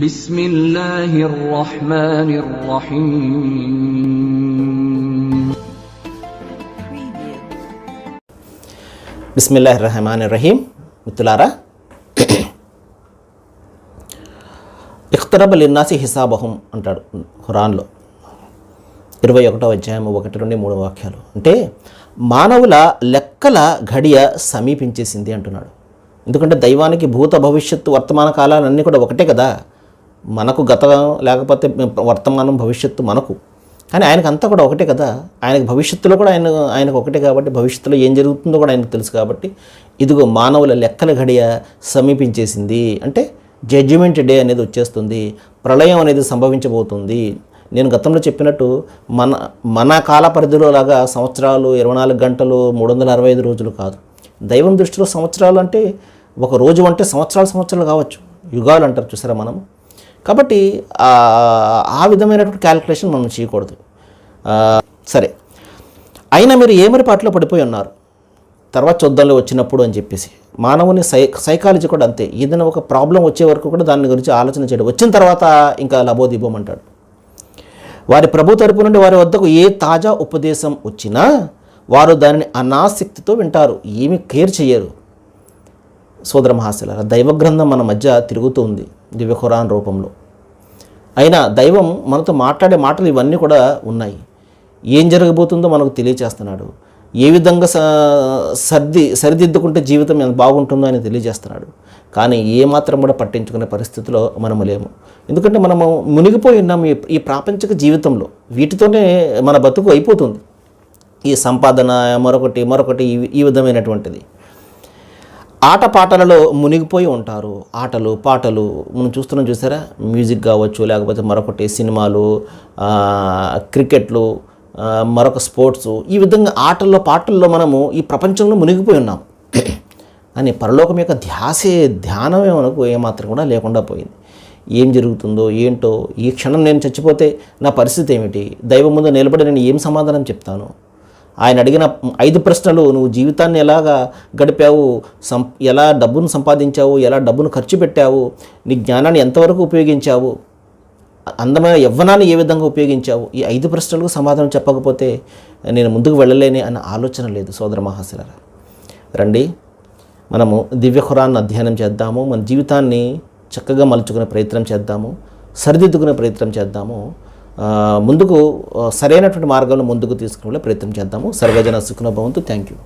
బిస్మిల్లాహిర్రహ్మానిర్రహీం. బిస్మిల్లాహిర్రహ్మానిర్రహీం. మిత్రులారా, ఇఖ్తరబ లిన్నాసి హిసాబహుం అంటాడు ఖురాన్లో 21వ అధ్యాయం 1-3 వాక్యాలు. అంటే మానవుల లెక్కల ఘడియ సమీపించేసింది అంటున్నాడు. ఎందుకంటే దైవానికి భూత భవిష్యత్తు వర్తమాన కాలాలన్నీ కూడా ఒకటే కదా. మనకు గతం లేకపోతే వర్తమానం భవిష్యత్తు మనకు, కానీ ఆయనకు అంతా కూడా ఒకటే కదా. ఆయనకు భవిష్యత్తులో కూడా ఆయనకు ఒకటే కాబట్టి భవిష్యత్తులో ఏం జరుగుతుందో కూడా ఆయనకు తెలుసు కాబట్టి ఇదిగో మానవుల లెక్కల ఘడియ సమీపించేసింది. అంటే జడ్జిమెంట్ డే అనేది వచ్చేస్తుంది, ప్రళయం అనేది సంభవించబోతుంది. నేను గతంలో చెప్పినట్టు మన కాల పరిధిలో లాగా సంవత్సరాలు 24 గంటలు 365 రోజులు కాదు. దైవం దృష్టిలో సంవత్సరాలు అంటే ఒక రోజు అంటే సంవత్సరాలు కావచ్చు, యుగాలు అంటారు చూసారా మనం. కాబట్టి ఆ విధమైనటువంటి క్యాలిక్యులేషన్ మనం చేయకూడదు. సరే, అయినా మీరు ఏమరిపాట్లో పడిపోయి ఉన్నారు, తర్వాత చూద్దాంలో వచ్చినప్పుడు అని చెప్పేసి. మానవుని సైకాలజీ కూడా అంతే. ఏదైనా ఒక ప్రాబ్లం వచ్చే వరకు కూడా దాని గురించి ఆలోచన చేయడం, వచ్చిన తర్వాత ఇంకా లబోదిబోం అంటాడు. వారి ప్రభు తరపు నుండి వారి వద్దకు ఏ తాజా ఉపదేశం వచ్చినా వారు దానిని అనాసక్తితో వింటారు, ఏమీ కేర్ చేయరు. సోదర మహాశయులారా, దైవ గ్రంథం మన మధ్య తిరుగుతూ ఉంది దివ్య ఖురాన్ రూపంలో. అయినా దైవం మనతో మాట్లాడే మాటలు ఇవన్నీ కూడా ఉన్నాయి. ఏం జరగబోతుందో మనకు తెలియజేస్తున్నాడు. ఏ విధంగా సరిదిద్దుకుంటే జీవితం ఎంత బాగుంటుందో అని తెలియజేస్తున్నాడు. కానీ ఏమాత్రం కూడా పట్టించుకునే పరిస్థితిలో మనము లేము. ఎందుకంటే మనము మునిగిపోయి ఉన్నాం ఈ ప్రాపంచిక జీవితంలో. వీటితోనే మన బతుకు అయిపోతుంది. ఈ సంపాదన మరొకటి ఈ విధమైనటువంటిది. ఆటపాటలలో మునిగిపోయి ఉంటారు. ఆటలు పాటలు మనం చూస్తున్నాం చూసారా, మ్యూజిక్ కావచ్చు, లేకపోతే మరొకటి సినిమాలు, క్రికెట్లు, మరొక స్పోర్ట్స్, ఈ విధంగా ఆటల్లో పాటల్లో మనము ఈ ప్రపంచంలో మునిగిపోయి ఉన్నాం. అని పరలోకం యొక్క ధ్యానమే మనకు ఏమాత్రం కూడా లేకుండా పోయింది. ఏం జరుగుతుందో ఏంటో, ఈ క్షణం నేను చచ్చిపోతే నా పరిస్థితి ఏమిటి, దైవం ముందు నిలబడి నేను ఏం సమాధానం చెప్తాను. ఆయన అడిగిన 5 ప్రశ్నలు, నువ్వు జీవితాన్ని ఎలాగా గడిపావు, ఎలా డబ్బును సంపాదించావు, ఎలా డబ్బును ఖర్చు పెట్టావు, నీ జ్ఞానాన్ని ఎంతవరకు ఉపయోగించావు, అందమైన యవ్వనాన్ని ఏ విధంగా ఉపయోగించావు, ఈ 5 ప్రశ్నలకు సమాధానం చెప్పకపోతే నేను ముందుకు వెళ్ళలేని అన్న ఆలోచన లేదు. సోదర మహాశయులారా, రండి మనము దివ్య ఖురాన్ అధ్యయనం చేద్దాము. మన జీవితాన్ని చక్కగా మలుచుకునే ప్రయత్నం చేద్దాము, సరిదిద్దుకునే ప్రయత్నం చేద్దాము, ముందుకు సరైనటువంటి మార్గంలో ముందుకు తీసుకునే ప్రయత్నం చేద్దాము. సర్వజన సుఖినో భవంతు. Thank you.